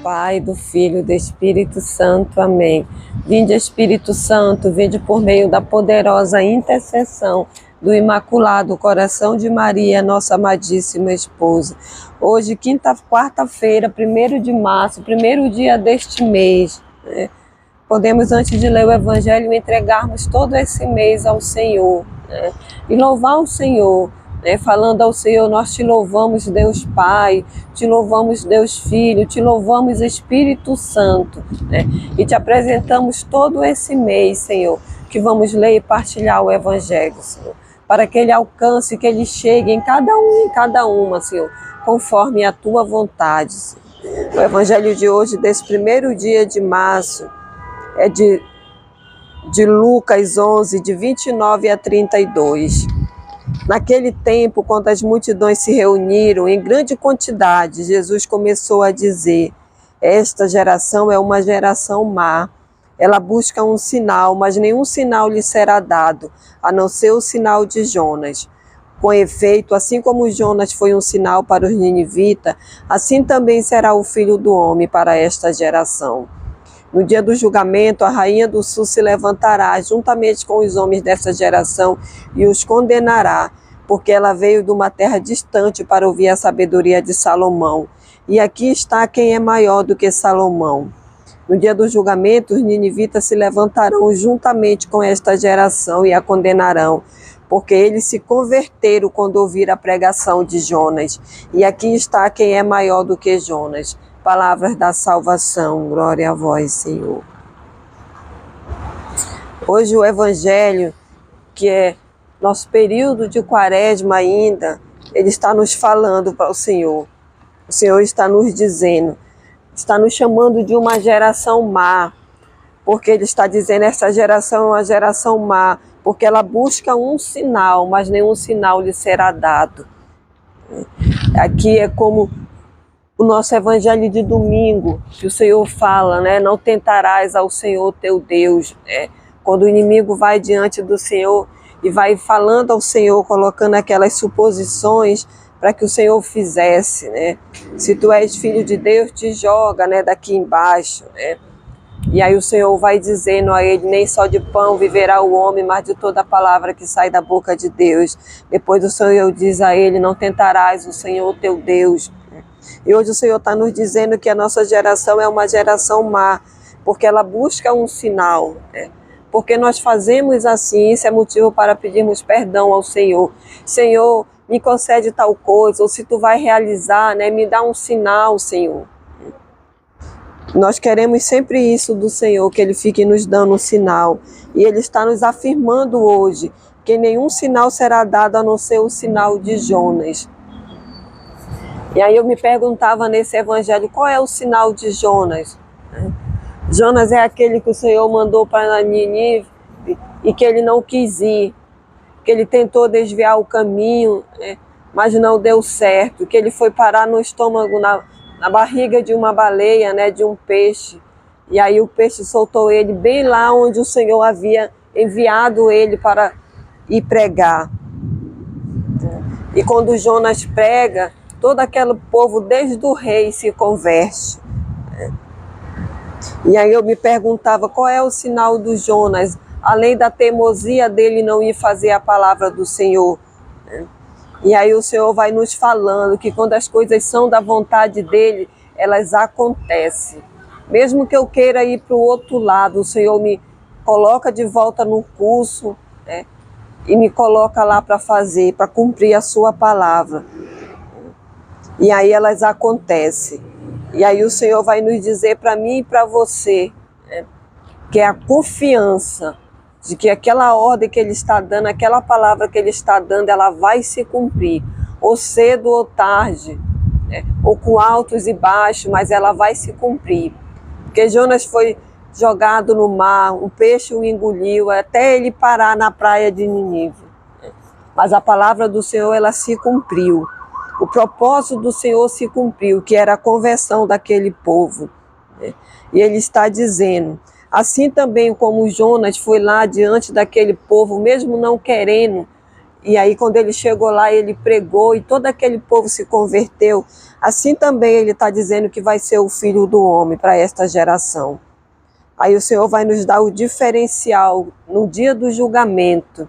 Pai, do Filho e do Espírito Santo. Amém. Vinde, Espírito Santo, vinde por meio da poderosa intercessão do Imaculado Coração de Maria, nossa amadíssima esposa. Hoje, quarta-feira, 1º de março, primeiro dia deste mês, né? Podemos, antes de ler o Evangelho, entregarmos todo esse mês ao Senhor, né? E louvar o Senhor, né? Falando ao Senhor: nós te louvamos, Deus Pai, te louvamos, Deus Filho, te louvamos, Espírito Santo, né? E te apresentamos todo esse mês, Senhor, que vamos ler e partilhar o Evangelho, Senhor, para que ele alcance, que ele chegue em cada um e cada uma, Senhor, conforme a tua vontade, Senhor. O Evangelho de hoje, desse primeiro dia de março, é de Lucas 11, de 29 a 32. Naquele tempo, quando as multidões se reuniram em grande quantidade, Jesus começou a dizer: esta geração é uma geração má. Ela busca um sinal, mas nenhum sinal lhe será dado, a não ser o sinal de Jonas. Com efeito, assim como Jonas foi um sinal para os ninivitas, assim também será o Filho do Homem para esta geração. No dia do julgamento, a rainha do sul se levantará juntamente com os homens dessa geração e os condenará, porque ela veio de uma terra distante para ouvir a sabedoria de Salomão. E aqui está quem é maior do que Salomão. No dia do julgamento, os ninivitas se levantarão juntamente com esta geração e a condenarão, porque eles se converteram quando ouviram a pregação de Jonas. E aqui está quem é maior do que Jonas. Palavras da salvação, glória a vós, Senhor. Hoje o Evangelho, que é nosso período de quaresma ainda, ele está nos falando para o Senhor. O Senhor está nos dizendo, está nos chamando de uma geração má, porque ele está dizendo: essa geração é uma geração má, porque ela busca um sinal, mas nenhum sinal lhe será dado. Aqui é como o nosso Evangelho de domingo, que o Senhor fala, né? Não tentarás ao Senhor teu Deus, né? Quando o inimigo vai diante do Senhor e vai falando ao Senhor, colocando aquelas suposições para que o Senhor fizesse, né? Se tu és filho de Deus, te joga, né, daqui embaixo, né? E aí o Senhor vai dizendo a ele: nem só de pão viverá o homem, mas de toda a palavra que sai da boca de Deus. Depois o Senhor diz a ele: não tentarás o Senhor teu Deus. E hoje o Senhor está nos dizendo que a nossa geração é uma geração má, porque ela busca um sinal, né? Porque nós fazemos assim, isso é motivo para pedirmos perdão ao Senhor. Senhor, me concede tal coisa, ou se tu vai realizar, né, me dá um sinal, Senhor. Nós queremos sempre isso do Senhor, que Ele fique nos dando um sinal. E Ele está nos afirmando hoje que nenhum sinal será dado a não ser o sinal de Jonas. E aí eu me perguntava nesse Evangelho: qual é o sinal de Jonas? Jonas é aquele que o Senhor mandou para Nínive e que ele não quis ir, que ele tentou desviar o caminho, né, mas não deu certo, que ele foi parar no estômago, na barriga de uma baleia, né, de um peixe. E aí o peixe soltou ele bem lá onde o Senhor havia enviado ele para ir pregar. E quando Jonas prega, todo aquele povo, desde o rei, se converte. E aí eu me perguntava: qual é o sinal do Jonas, além da teimosia dele não ir fazer a palavra do Senhor? E aí o Senhor vai nos falando que quando as coisas são da vontade dele, elas acontecem. Mesmo que eu queira ir para o outro lado, o Senhor me coloca de volta no curso, né, e me coloca lá para fazer, para cumprir a sua palavra. E aí elas acontecem. E aí o Senhor vai nos dizer para mim e para você, né, que é a confiança de que aquela ordem que Ele está dando, aquela palavra que Ele está dando, ela vai se cumprir. Ou cedo ou tarde, né, ou com altos e baixos, mas ela vai se cumprir. Porque Jonas foi jogado no mar, um peixe o engoliu, até ele parar na praia de Nínive. Mas a palavra do Senhor, ela se cumpriu. O propósito do Senhor se cumpriu, que era a conversão daquele povo. E Ele está dizendo: assim também como Jonas foi lá diante daquele povo, mesmo não querendo, E aí quando ele chegou lá, ele pregou e todo aquele povo se converteu. Assim também ele está dizendo que vai ser o Filho do Homem para esta geração. Aí o Senhor vai nos dar o diferencial no dia do julgamento.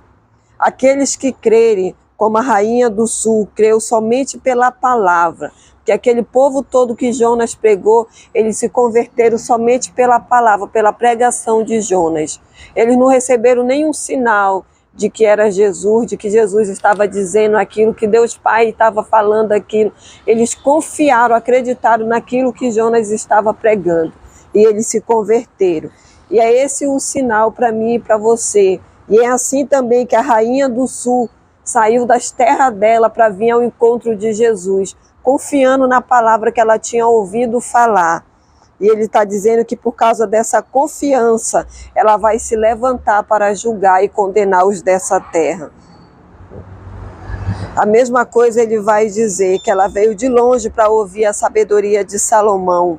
Aqueles que crerem, como a rainha do sul, creu somente pela palavra, que aquele povo todo que Jonas pregou, eles se converteram somente pela palavra, pela pregação de Jonas. Eles não receberam nenhum sinal de que era Jesus, de que Jesus estava dizendo aquilo, que Deus Pai estava falando aquilo. Eles confiaram, acreditaram naquilo que Jonas estava pregando. E eles se converteram. E é esse o sinal para mim e para você. E é assim também que a rainha do sul saiu das terras dela para vir ao encontro de Jesus, confiando na palavra que ela tinha ouvido falar. E ele está dizendo que por causa dessa confiança, ela vai se levantar para julgar e condenar os dessa terra. A mesma coisa ele vai dizer, que ela veio de longe para ouvir a sabedoria de Salomão.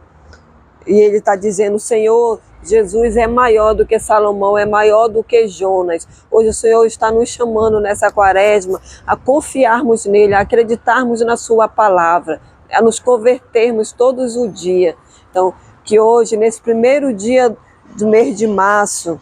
E ele está dizendo, Senhor, Jesus é maior do que Salomão, é maior do que Jonas. Hoje o Senhor está nos chamando nessa quaresma a confiarmos nele, a acreditarmos na sua palavra, a nos convertermos todos os dias. Então, que hoje, nesse primeiro dia do mês de março,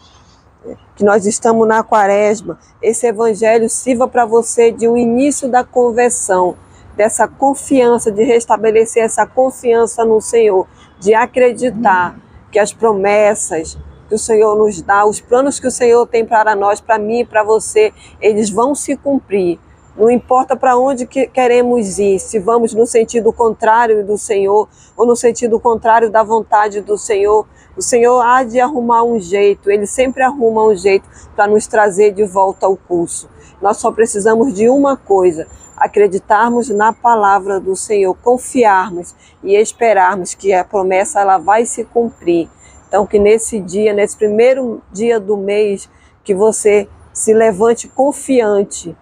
que nós estamos na quaresma, esse evangelho sirva para você de um início da conversão, dessa confiança, de restabelecer essa confiança no Senhor, de acreditar que as promessas que o Senhor nos dá, os planos que o Senhor tem para nós, para mim e para você, eles vão se cumprir. Não importa para onde queremos ir, se vamos no sentido contrário do Senhor ou no sentido contrário da vontade do Senhor, o Senhor há de arrumar um jeito, Ele sempre arruma um jeito para nos trazer de volta ao curso. Nós só precisamos de uma coisa, acreditarmos na palavra do Senhor, confiarmos e esperarmos que a promessa ela vai se cumprir. Então que nesse dia, nesse primeiro dia do mês, que você se levante confiante,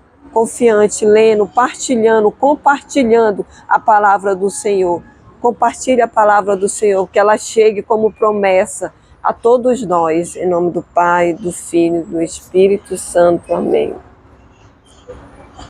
lendo, partilhando, compartilhando a palavra do Senhor. Compartilhe a palavra do Senhor, que ela chegue como promessa a todos nós. Em nome do Pai, do Filho e do Espírito Santo. Amém.